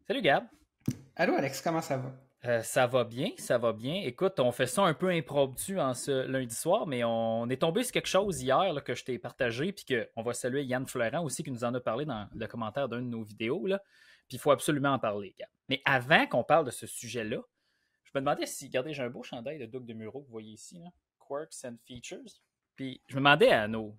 Salut Gab. Allô Alex, comment ça va? Ça va bien, ça va bien. Écoute, on fait ça un peu impromptu en ce lundi soir, mais on est tombé sur quelque chose hier là, que je t'ai partagé, puis qu'on va saluer Yann Fleurant aussi qui nous en a parlé dans le commentaire d'une de nos vidéos. Là. Puis il faut absolument en parler, Gab. Mais avant qu'on parle de ce sujet-là, je me demandais si, regardez, j'ai un beau chandail de Doug de Muro que vous voyez ici, là. Quirks and Features. Puis je me demandais à nos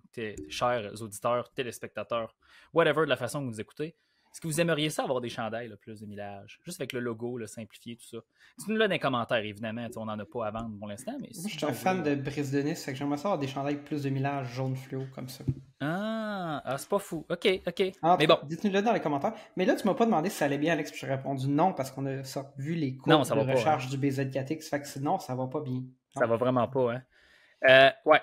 chers auditeurs, téléspectateurs, whatever de la façon que vous nous écoutez, est-ce que vous aimeriez ça avoir des chandails là, plus de millage, juste avec le logo, là, simplifié, tout ça? Dites-nous là dans les commentaires, évidemment. On n'en a pas à vendre pour l'instant, mais Moi, si je suis vous un en fan voulez. de Brise de Nice, fait que j'aimerais ça avoir des chandails plus de millage jaune fluo comme ça. C'est pas fou. OK, OK. En Mais tout bon, cas, dites-nous-le dans les commentaires. Mais là, tu m'as pas demandé si ça allait bien, Alex, puis j'ai répondu non parce qu'on a vu les non, courbes ça de va pas, hein. recharge du BZ4X, fait que non, ça va pas bien. Ça Non. va vraiment pas, hein. Ouais.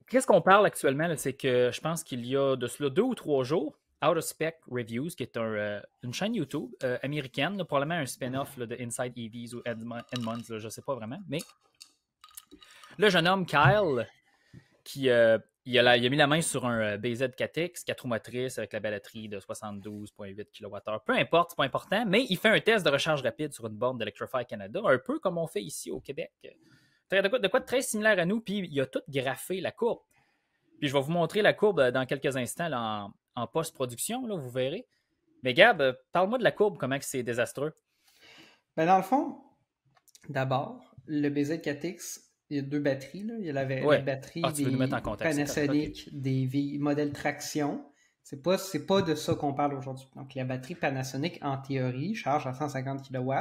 Qu'est-ce qu'on parle actuellement, là, c'est que je pense qu'il y a de cela 2 ou 3 jours, Out of Spec Reviews, qui est une chaîne YouTube américaine, là, probablement un spin-off là, de Inside EVs ou Edmunds, je ne sais pas vraiment. Mais le jeune homme Kyle, qui il a mis la main sur un BZ4X, 4 roues motrices avec la batterie de 72,8 kWh. Peu importe, c'est pas important, mais il fait un test de recharge rapide sur une borne d'Electrify Canada, un peu comme on fait ici au Québec. De quoi de très similaire à nous, puis il a tout graffé la courbe. Puis je vais vous montrer la courbe dans quelques instants là, en post-production, là, vous verrez. Mais Gab, parle-moi de la courbe, comment c'est désastreux. Ben, dans le fond, d'abord, le BZ4X, il y a deux batteries, là. Il y a la Ouais. Ah, batterie tu veux nous mettre en des contexte, c'est correct, ok. Panasonic, des modèles traction. C'est pas de ça qu'on parle aujourd'hui. Donc, la batterie Panasonic, en théorie, charge à 150 kW.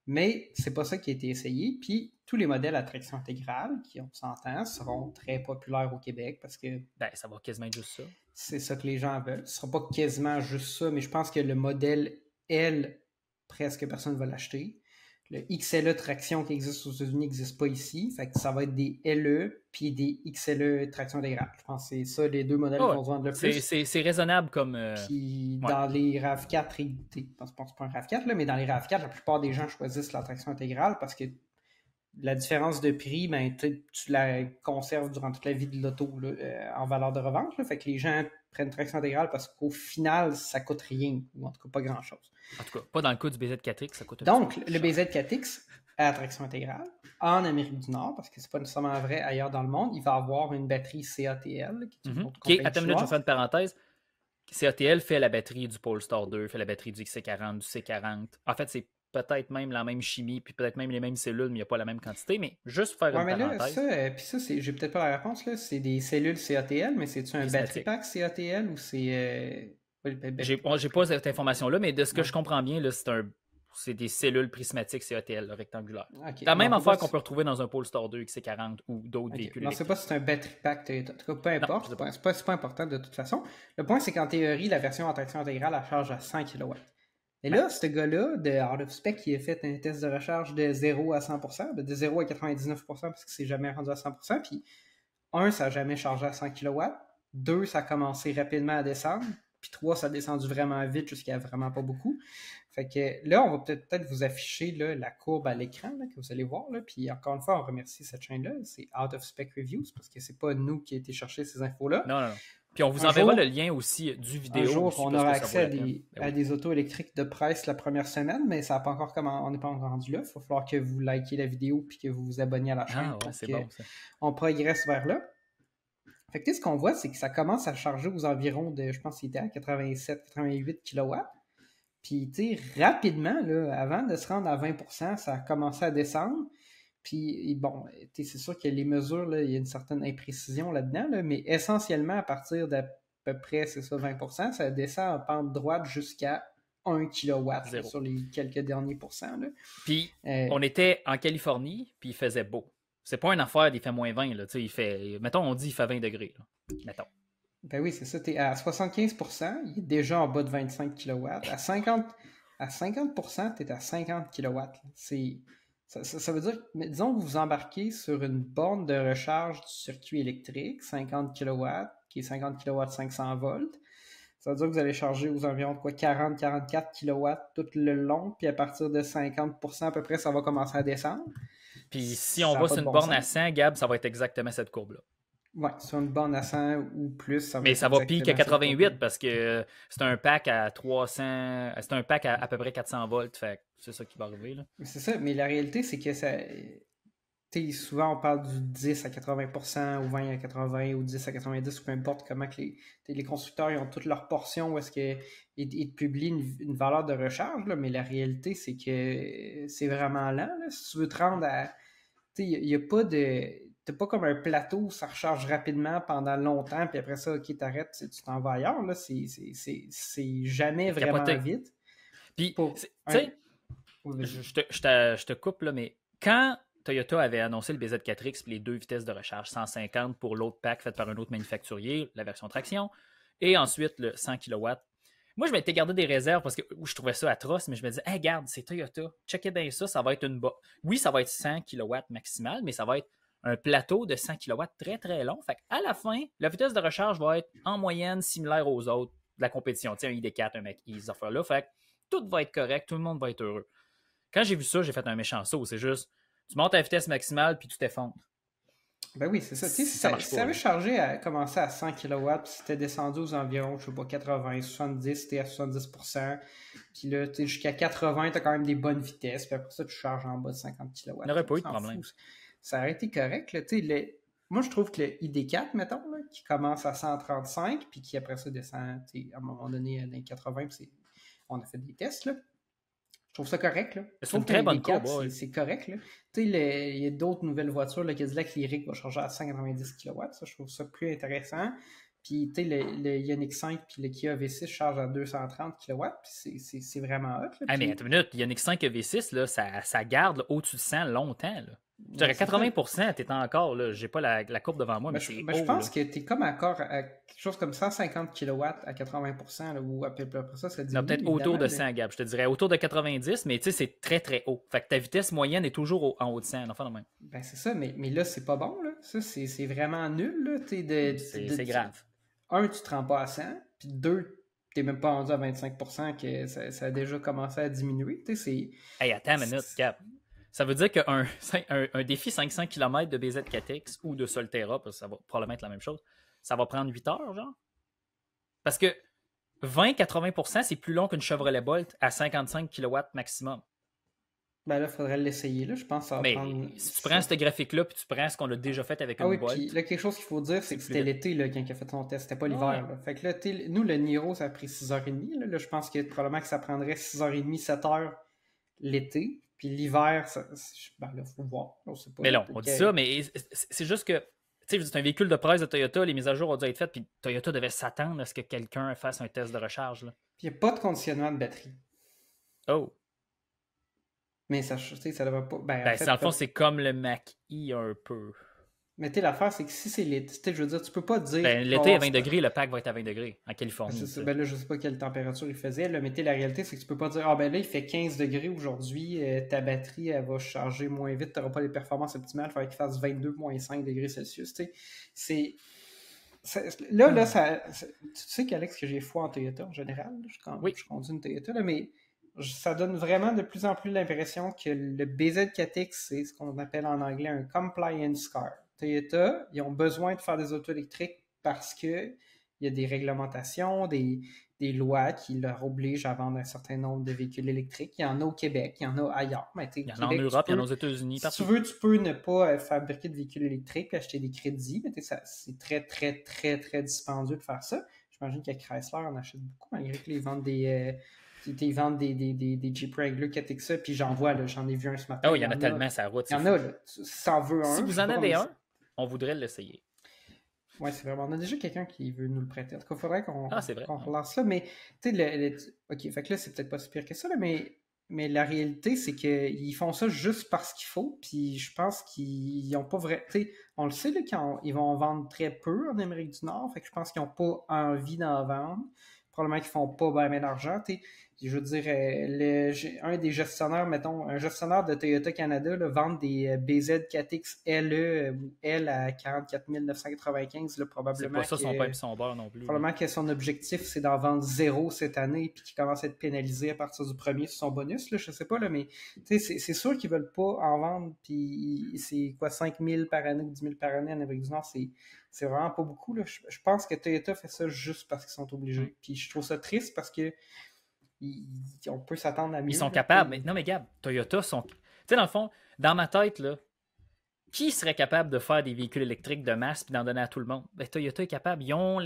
Mais c'est pas ça qui a été essayé. Puis tous les modèles à traction intégrale, qui on s'entend, seront très populaires au Québec parce que Ben, ça va quasiment être juste ça. c'est ça que les gens veulent. Ce sera pas quasiment juste ça, mais je pense que le modèle L, presque personne ne va l'acheter. Le XLE traction qui existe aux États-Unis n'existe pas ici. Fait que ça va être des LE puis des XLE traction intégrale. Je pense que c'est ça les deux modèles Ah qui ouais. vont se vendre le C'est, plus. c'est, c'est raisonnable comme. Puis Ouais. dans les RAV4, je pense pas un RAV4, là, mais dans les RAV4, la plupart des gens choisissent la traction intégrale parce que la différence de prix, ben, tu la conserves durant toute la vie de l'auto en valeur de revente. Là. Fait que les gens prennent traction intégrale parce qu'au final, ça coûte rien, ou en tout cas pas grand-chose. En tout cas, pas dans le cas du BZ4X, ça coûte un petit peu Donc, plus le cher. BZ4X à traction intégrale, en Amérique du Nord, parce que c'est pas nécessairement vrai ailleurs dans le monde, il va avoir une batterie CATL, qui est une autre OK, compagnie attends une minute, je vais chinoise. faire une parenthèse. CATL fait la batterie du Polestar 2, fait la batterie du XC40, du C40. En fait, c'est peut-être même la même chimie, puis peut-être même les mêmes cellules, mais il n'y a pas la même quantité. Mais juste faire Ouais, une mais là, parenthèse, puis ça, j'ai peut-être pas la réponse, là. C'est des cellules CATL, mais c'est-tu un battery prismatique. pack CATL ou c'est. Ouais, J'ai pas cette information-là, mais de ce que ouais. je comprends bien, là, c'est des cellules prismatiques CATL là, rectangulaires. Ok. C'est la Non, même c'est pas. affaire qu'on peut retrouver dans un Polestar 2 XC40 ou d'autres Ok. véhicules Non, c'est pas électriques. si c'est un battery pack Toyota. En tout cas, peu Non, je importe. sais pas. C'est pas important de toute façon. Le point, c'est qu'en théorie, la version en traction intégrale, elle charge à 100 kW. Et Ben, là, ce gars-là, de Out of Spec, qui a fait un test de recharge de 0 à 100%, de 0 à 99%, parce que c'est jamais rendu à 100%. Puis, un, ça n'a jamais chargé à 100 kW. Deux, ça a commencé rapidement à descendre. Puis trois, ça a descendu vraiment vite jusqu'à vraiment pas beaucoup. Fait que là, on va peut-être vous afficher là, la courbe à l'écran là, que vous allez voir. Là. Puis encore une fois, on remercie cette chaîne-là. C'est Out of Spec Reviews parce que c'est pas nous qui a été chercher ces infos-là. non, non, non. Puis on vous Un enverra le jour, lien aussi du un vidéo jour, aussi on parce aura que ça vaut accès la peine. Ben à oui. des autos électriques de presse la première semaine, mais ça n'a pas encore on n'est pas encore rendu là. Il va falloir que vous likiez la vidéo puis que vous vous abonniez à la chaîne Ah ouais, pour c'est bon ça. qu'on progresse vers là. Fait que ce qu'on voit, c'est que ça commence à charger aux environs de, je pense qu'il était à 87-88 kW. Puis, tu sais, rapidement, là, avant de se rendre à 20%, ça a commencé à descendre. Puis, bon, c'est sûr que les mesures, là, il y a une certaine imprécision là-dedans, là, mais essentiellement, à partir d'à peu près, c'est ça, 20%, ça descend en pente droite jusqu'à 1 kW là, Zéro. sur les quelques derniers pourcents. Là. Puis Euh, on était en Californie, puis il faisait beau. C'est pas une affaire d'il fait moins 20, là. Mettons, on dit il fait 20 degrés. Là. Mettons. Ben oui, c'est ça. Tu es à 75%, il est déjà en bas de 25 kW. À 50%, tu es à 50 kW. Ça veut dire, mais disons que vous embarquez sur une borne de recharge du circuit électrique, 50 kW, qui est 50 kW 500 volts. Ça veut dire que vous allez charger aux environs de quoi 40-44 kW tout le long, puis à partir de 50% à peu près, ça va commencer à descendre. Puis si on Ça n'a va pas sur de une bon borne sens. à 100, Gab, ça va être exactement cette courbe-là. Ouais, sur une borne à 100 ou plus, ça va Mais être ça va pire qu'à exactement ça. 88 parce que c'est un pack à 300. C'est un pack à peu près 400 volts. Fait que c'est ça qui va arriver. Là. C'est ça, mais la réalité, c'est que ça. Souvent, on parle du 10 à 80% ou 20 à 80 ou 10 à 90, ou peu importe comment que les constructeurs ils ont toutes leurs portions où est-ce qu'ils te publient une valeur de recharge, là, mais la réalité, c'est que c'est vraiment lent. Là. Si tu veux te rendre à. Il n'y a pas de. T'as pas comme un plateau où ça recharge rapidement pendant longtemps, puis après ça, ok, t'arrêtes, tu t'en vas ailleurs. Là. C'est jamais C'est vraiment capoté. vite. Puis, Pour tu un. sais, Oui, vas-y. je te coupe, là, mais quand Toyota avait annoncé le BZ4X et les 2 vitesses de recharge, 150 pour l'autre pack fait par un autre manufacturier, la version traction, et ensuite le 100 kW. Moi, je m'étais gardé des réserves parce que je trouvais ça atroce, mais je me disais, hey, regarde, c'est Toyota, checkez bien ça, ça va être une. Oui, ça va être 100 kW maximal, mais ça va être un plateau de 100 kW très très long. Fait à la fin, la vitesse de recharge va être en moyenne similaire aux autres de la compétition. Tu sais, un ID4, un Mach-E, ces affaires-là. Fait que tout va être correct, tout le monde va être heureux. Quand j'ai vu ça, j'ai fait un méchant saut. C'est juste, tu montes à la vitesse maximale puis tu t'effondres. Ben oui, c'est ça. Tu sais, Ça marche si pas. ça Là. avait chargé à commencer à 100 kW, puis c'était descendu aux environs, je sais pas, 80, 70, c'était à 70%. Puis là, tu sais, jusqu'à 80, tu as quand même des bonnes vitesses. Puis après ça, tu charges en bas de 50 Il kW. n'y aurait pas On eu de s'en problème. fout. Ça aurait été correct. Là. Tu sais, moi, je trouve que le ID4, mettons, là, qui commence à 135, puis qui après ça descend à un moment donné dans les 80, puis on a fait des tests. Là. Je trouve ça correct. Là. Je C'est trouve une qu'un très bonne courbe. ID4, Ouais. c'est correct. Là. Tu sais, il y a d'autres nouvelles voitures. Le Cadillac Lyriq va charger à 190 kW. Ça, je trouve ça plus intéressant. Puis, tu sais, le Ioniq 5 puis le Kia V6 charge à 230 kW. Puis, c'est vraiment hot. Là. Ah, mais Puis, attends une minute, il y a un X5 V6, là, ça garde là, au-dessus de 100 longtemps. Là. Je dirais c'est 80%, t'es encore, là, j'ai pas la courbe devant moi, mais c'est je haut. pense Là. que tu es comme encore à quelque chose comme 150 kW à 80%, là, ou après ça, ça Non, diminue, peut-être autour évidemment. de 100, Gab. Je te dirais autour de 90, mais tu sais, c'est très très haut. Fait que ta vitesse moyenne est toujours en haut de 100. Enfin, de même. Ben, c'est ça, mais là, c'est pas bon. Là. Ça, c'est vraiment nul. Là. C'est grave. Un, tu te rends pas à 100, puis deux, t'es même pas rendu à 25% que ça a déjà commencé à diminuer. Hey, attends une minute, Gab. Ça veut dire qu'un un défi 500 km de BZ4X ou de Solterra, parce que ça va probablement être la même chose, ça va prendre 8 heures, genre? Parce que 20-80%, c'est plus long qu'une Chevrolet Bolt à 55 kW maximum. Ben là, il faudrait l'essayer. Là. Je pense que ça va Mais prendre. si tu prends ce graphique-là puis tu prends ce qu'on a déjà fait avec Ah une oui, Bolt. puis là, quelque chose qu'il faut dire, c'est que c'était l'été là, quand il a fait son test, c'était pas l'hiver. Ouais. Là. Fait que là, nous, le Niro, ça a pris 6h30. Là, je pense que probablement que ça prendrait 6h30, 7h l'été. Puis l'hiver, ben là, faut voir. On sait pas, Mais là, non, on dit ça, mais c'est juste que tu sais, c'est un véhicule de presse de Toyota, les mises à jour ont dû être faites, puis Toyota devait s'attendre à ce que quelqu'un fasse un test de recharge. Là. Puis il n'y a pas de conditionnement de batterie. Oh. Mais ça, ça devrait pas. Ben, en Ben, fait, dans le fond, c'est comme le Mach-E un peu. mais l'affaire, c'est que si c'est l'été, je veux dire, tu peux pas dire. Ben, l'été à 20 degrés, le pack va être à 20 degrés en Californie. Ben là, je sais pas quelle température il faisait, là, mais la réalité, c'est que tu peux pas dire, ah ben là, il fait 15 degrés aujourd'hui, ta batterie, elle va charger moins vite, tu n'auras pas les performances optimales, il faudrait qu'il fasse 22,5 degrés Celsius. Là, tu sais qu'Alex, que j'ai foi en Toyota en général, Oui. je conduis une Toyota, là, mais ça donne vraiment de plus en plus l'impression que le BZ4X, c'est ce qu'on appelle en anglais un compliance car. Toyota, ils ont besoin de faire des autos électriques parce que il y a des réglementations, des lois qui leur obligent à vendre un certain nombre de véhicules électriques. Il y en a au Québec, il y en a ailleurs. Mais il y en a en Europe, il y en a aux États-Unis. Si tu veux, tu peux ne pas fabriquer de véhicules électriques et acheter des crédits, mais c'est très, très, très, très dispendieux de faire ça. J'imagine qu'à Chrysler, on achète beaucoup, malgré qu'ils vendent ils vendent des Jeep Wrangler 4XA, puis j'en ai vu un ce matin. Oh, il y en a tellement sur la route. Il y en a, là. Si t'en veux un. Si vous en avez un, on voudrait l'essayer. Oui, c'est vrai. On a déjà quelqu'un qui veut nous le prêter. En tout cas, il faudrait qu'on relance ça. Mais, tu sais, OK, fait que là, c'est peut-être pas si pire que ça, là, mais la réalité, c'est qu'ils font ça juste parce qu'il faut. Puis je pense qu'ils n'ont pas vrai. Tu sais, on le sait, là, qu'ils vont en vendre très peu en Amérique du Nord. Fait que je pense qu'ils n'ont pas envie d'en vendre. Probablement qu'ils font pas bien d'argent. je veux dire, un des gestionnaires, mettons, un gestionnaire de Toyota Canada là, vend des BZ4X LE ou L à 44 995, là, C'est pas ça son pain et son beurre non plus. Probablement que son objectif, c'est d'en vendre 0 cette année, puis qu'il commence à être pénalisé à partir du premier sur son bonus, là, je sais pas, là, mais c'est sûr qu'ils veulent pas en vendre, puis c'est quoi, 5 000 par année ou 10 000 par année en Amérique du Nord, c'est vraiment pas beaucoup. Là. Je pense que Toyota fait ça juste parce qu'ils sont obligés. Puis je trouve ça triste parce que on peut s'attendre à mieux. Ils sont capables. Mais, non, mais Gab, Toyota sont. Tu sais, dans le fond, dans ma tête, là, qui serait capable de faire des véhicules électriques de masse et d'en donner à tout le monde? Ben, Toyota est capable. Ils ont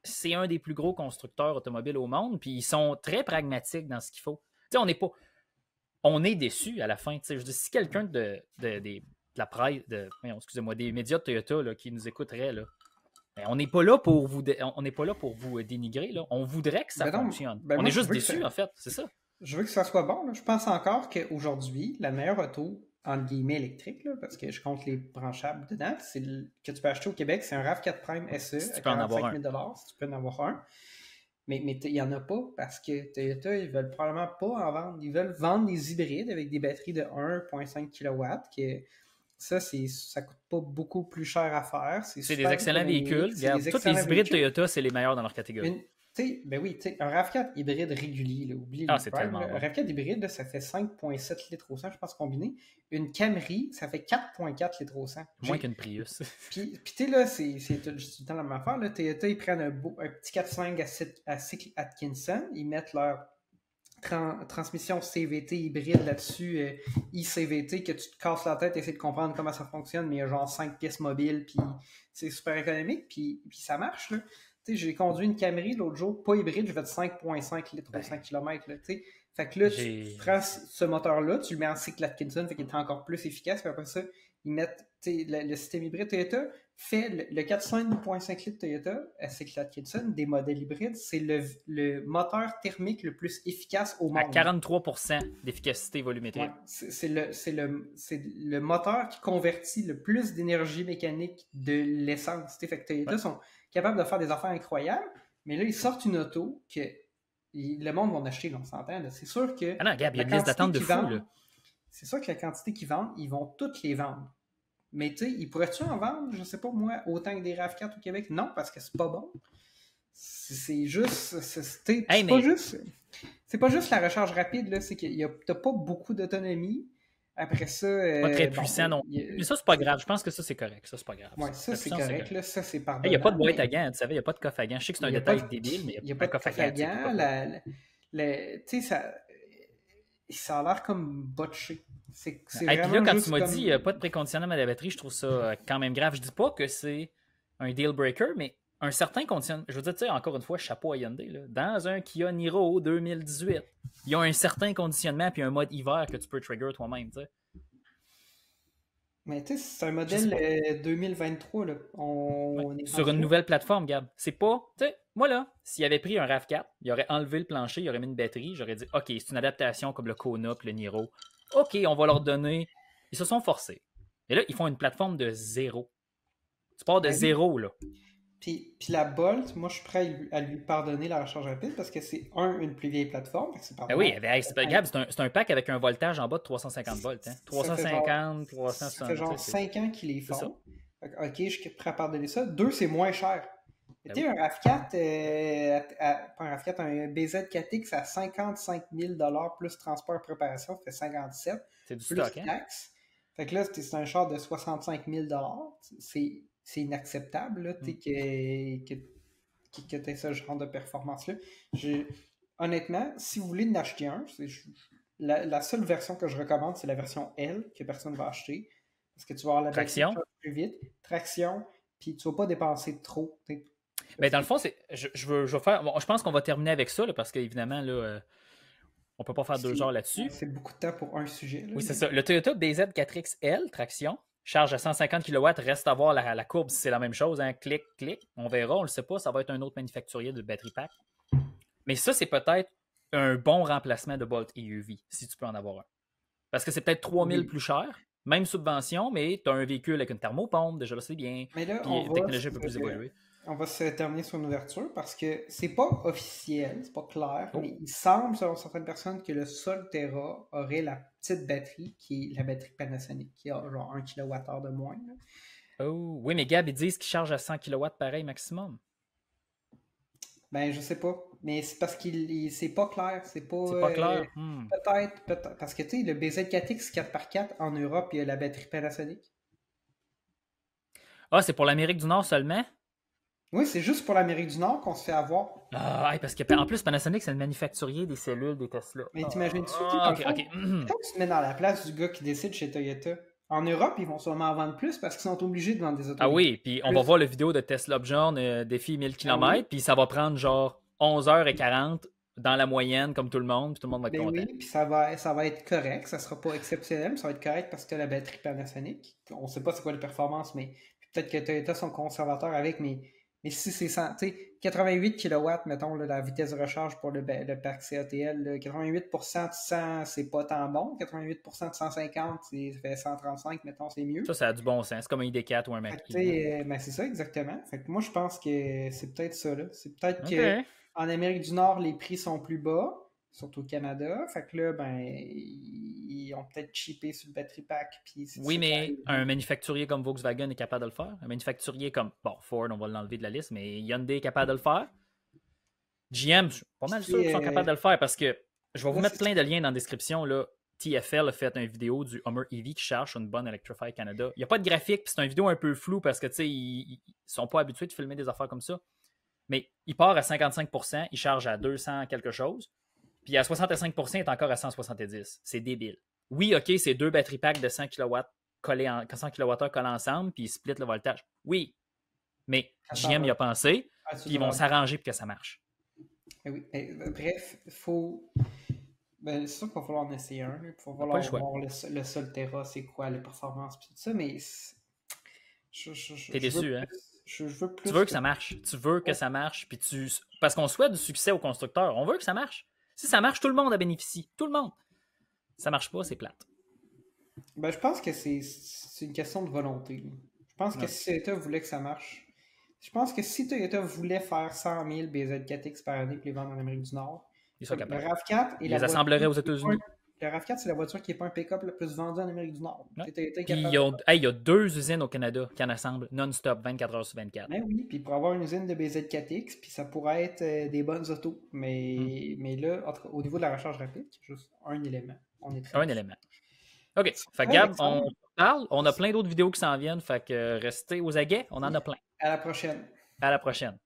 c'est un des plus gros constructeurs automobiles au monde, puis ils sont très pragmatiques dans ce qu'il faut. Tu sais, on n'est pas. On est déçus à la fin. Tu sais, je dis, si quelqu'un de la presse, excusez-moi, des médias de Toyota là, qui nous écouteraient, là, ben, on n'est pas là pour vous dénigrer. Là. On voudrait que ça fonctionne. On est juste déçus, en fait. C'est ça. Je veux que ça soit bon. Là. Je pense encore qu'aujourd'hui, la meilleure auto, entre guillemets, électrique, là, parce que je compte les branchables dedans, que tu peux acheter au Québec, c'est un RAV4 Prime SE si à 45 000 si tu peux en avoir un. Mais il n'y en a pas parce que Toyota, ils veulent probablement pas en vendre. Ils veulent vendre des hybrides avec des batteries de 1,5 kW. Ça coûte pas beaucoup plus cher à faire. C'est des excellents véhicules. Tous les hybrides Toyota, c'est les meilleurs dans leur catégorie. Ben oui, un RAV4 hybride régulier, là, oublie c'est tellement bon. Un RAV4 hybride, là, ça fait 5,7 litres au 100, je pense, combiné. Une Camry, ça fait 4,4 litres au 100. Moins qu'une Prius. Puis tu sais, là, c'est tout le temps la même affaire. Là. Toyota, ils prennent un petit 4.5 à cycle Atkinson, ils mettent leur transmission CVT hybride là-dessus, e-CVT, que tu te casses la tête et essayer de comprendre comment ça fonctionne, mais il y a genre 5 pièces mobiles, puis c'est super économique, puis ça marche, là. J'ai conduit une Camry l'autre jour, pas hybride, j'ai fait 5,5 litres au 100 km. Là, fait que là, tu prends ce moteur-là, tu le mets en cycle Atkinson, fait qu'il est encore plus efficace. Puis après ça, ils mettent le système hybride Toyota, fait le 405.5 litres Toyota à cycle Atkinson, des modèles hybrides, c'est le moteur thermique le plus efficace au monde. À 43% d'efficacité volumétrique. Ouais, c'est le moteur qui convertit le plus d'énergie mécanique de l'essence. Fait que Toyota sont capables de faire des affaires incroyables, mais là, ils sortent une auto que le monde va en acheter, on s'entend. C'est sûr que. Ah non, Gab, il y a une liste d'attente de fou. C'est sûr que la quantité qu'ils vendent, ils vont toutes les vendre. Mais tu sais, ils pourraient-tu en vendre, je sais pas moi, autant que des RAV4 au Québec? Non, parce que c'est pas bon. C'est juste. C'est pas juste la recharge rapide, là, c'est que t'as pas beaucoup d'autonomie. Après ça. Pas très puissant non. Mais ça, c'est pas grave. Je pense que ça, c'est correct. Ça, c'est pas grave. Ouais, ça, c'est correct. Là, ça, c'est pardonnable. Il n'y a pas de boîte à gants, tu savais, il n'y a pas de coffre à gants. Je sais que c'est un détail débile, mais il n'y a pas de coffre à gants. Tu sais, ça a l'air comme botché. Et puis là, quand tu m'as dit qu'il n'y a pas de préconditionnement à la batterie, je trouve ça quand même grave. Je dis pas que c'est un deal breaker, mais un certain conditionnement. Je veux dire, tu sais, encore une fois, chapeau à Hyundai. Là. Dans un Kia Niro 2018, il y a un certain conditionnement puis un mode hiver que tu peux trigger toi-même, tu sais. Mais tu sais, c'est un modèle 2023. Là. On est sur une nouvelle plateforme, Gab. C'est pas. Tu sais, moi là, s'il avait pris un RAV4, il aurait enlevé le plancher, il aurait mis une batterie, j'aurais dit OK, c'est une adaptation comme le Kona et le Niro. OK, on va leur donner. Ils se sont forcés. Et là, ils font une plateforme de zéro. Tu pars de zéro, là. Puis la Bolt, moi, je suis prêt à lui pardonner la recharge rapide parce que c'est une plus vieille plateforme. Ben oui, Gab, c'est un pack avec un voltage en bas de 350 volts. Hein. 350, 360. Ça fait genre 5 ans qu'ils les font. OK, je suis prêt à pardonner ça. 2, c'est moins cher. Tu sais, un RAV4, pas un RAV4, un BZ4X à 55 000 plus transport et préparation, ça fait 57. C'est du stock, hein? Taxe. Fait que là, c'est un char de 65 000 c'est inacceptable là, que tu aies ce genre de performance-là. Honnêtement, si vous voulez en acheter un, la seule version que je recommande, c'est la version L, que personne ne va acheter. Parce que tu vas avoir la traction plus vite. Traction, puis tu ne vas pas dépenser trop. Ben, dans le fond, je pense qu'on va terminer avec ça, là, parce qu'évidemment, là, on ne peut pas faire 2 heures là-dessus. C'est beaucoup de temps pour un sujet. Là, oui, c'est ça. Le Toyota BZ4XL, traction, charge à 150 kW, reste à voir la courbe si c'est la même chose. Hein. Clic, clic. On verra, on ne le sait pas. Ça va être un autre manufacturier de battery pack. Mais ça, c'est peut-être un bon remplacement de Bolt EUV, si tu peux en avoir un. Parce que c'est peut-être 3000 plus cher, même subvention, mais tu as un véhicule avec une thermopompe, déjà là, c'est bien. Mais là, puis technologie un peu plus évoluée. on va se terminer sur une ouverture parce que c'est pas officiel, c'est pas clair, Oh. mais il semble, selon certaines personnes, que le Solterra aurait la petite batterie qui est la batterie Panasonic, qui a genre 1 kWh de moins. Là. Oh, oui, mais Gab, ils disent qu'ils chargent à 100 kW pareil maximum. Ben, je sais pas. Mais c'est parce c'est pas clair. C'est pas. C'est pas clair. Peut-être. Parce que, tu sais, le BZ4X 4x4 en Europe, il y a la batterie Panasonic. Ah, c'est pour l'Amérique du Nord seulement? Oui, c'est juste pour l'Amérique du Nord qu'on se fait avoir. Ah, parce qu'en plus, Panasonic, c'est le manufacturier des cellules des Tesla. Mais t'imagines-tu, Ah, dans le ok, fond, ok. quand tu te mets dans la place du gars qui décide chez Toyota, en Europe, ils vont sûrement en vendre plus parce qu'ils sont obligés de vendre des autos. Ah oui, puis on va voir la vidéo de Tesla Upjohn défi 1000 km, Ah oui. puis ça va prendre genre 11h40 dans la moyenne, comme tout le monde, puis tout le monde va être Ben content. oui, puis ça va être correct. Ça sera pas exceptionnel, mais ça va être correct parce que tu as la batterie Panasonic. On sait pas c'est quoi les performances, mais peut-être que Toyota sont conservateurs avec, mais si c'est 100, tu sais, 88 kW, mettons, là, la vitesse de recharge pour le parc CATL, là, 88% de 100, c'est pas tant bon. 88% de 150, ça fait 135, mettons, c'est mieux. Ça a du bon sens. C'est comme un ID4 ou un Mac. Ben c'est ça, exactement. Fait que moi, je pense que c'est peut-être ça, là. C'est peut-être Ok. qu'en Amérique du Nord, les prix sont plus bas, surtout au Canada. Fait que là, ben, ils ont peut-être cheapé sur le battery pack. Puis Oui, mais un manufacturier comme Volkswagen est capable de le faire. Un manufacturier comme, bon, Ford, on va l'enlever de la liste, mais Hyundai est capable de le faire. GM, je suis pas mal sûr qu'ils sont capables de le faire parce que je vais vous mettre plein de liens dans la description. Là. TFL a fait une vidéo du Hummer EV qui charge sur une bonne Electrify Canada. Il n'y a pas de graphique, puis c'est une vidéo un peu floue parce que ils sont pas habitués de filmer des affaires comme ça. Mais il part à 55%, il charge à 200 quelque chose, puis à 65%, il est encore à 170. C'est débile. Oui, OK, c'est deux batteries packs de 100 kW collés 100 kWh collés ensemble, puis ils split le voltage. Oui, mais GM y a pensé, puis ils vont s'arranger pour que ça marche. Oui. Bref, il faut. Ben, c'est sûr qu'il va falloir en essayer un. Il va falloir voir le Solterra, c'est quoi, les performances, puis tout ça, mais. T'es déçu, hein? Je veux plus. Tu veux que ça marche. Tu veux que ça marche, puis parce qu'on souhaite du succès aux constructeurs. On veut que ça marche. Si ça marche, tout le monde en bénéficie. Tout le monde. Si ça marche pas, c'est plate. Ben, je pense que c'est une question de volonté. Je pense que si Toyota voulait que ça marche, je pense que si Toyota voulait faire 100 000 BZ4X par année et les vendre en Amérique du Nord, ils sont capables. Le RAV4 ils les assembleraient aux États-Unis. Le RAV4, c'est la voiture qui n'est pas un pick-up le plus vendu en Amérique du Nord. Ouais. Puis il y a 2 usines au Canada qui en assemblent non-stop 24 heures sur 24. Ben oui, puis pour avoir une usine de BZ4X, puis ça pourrait être des bonnes autos. Mais là, en tout cas, au niveau de la recharge rapide, juste un élément. On est très élément. OK. Fait que Gab, on parle. On a plein d'autres vidéos qui s'en viennent. Fait que restez aux aguets. On en a plein. À la prochaine. À la prochaine.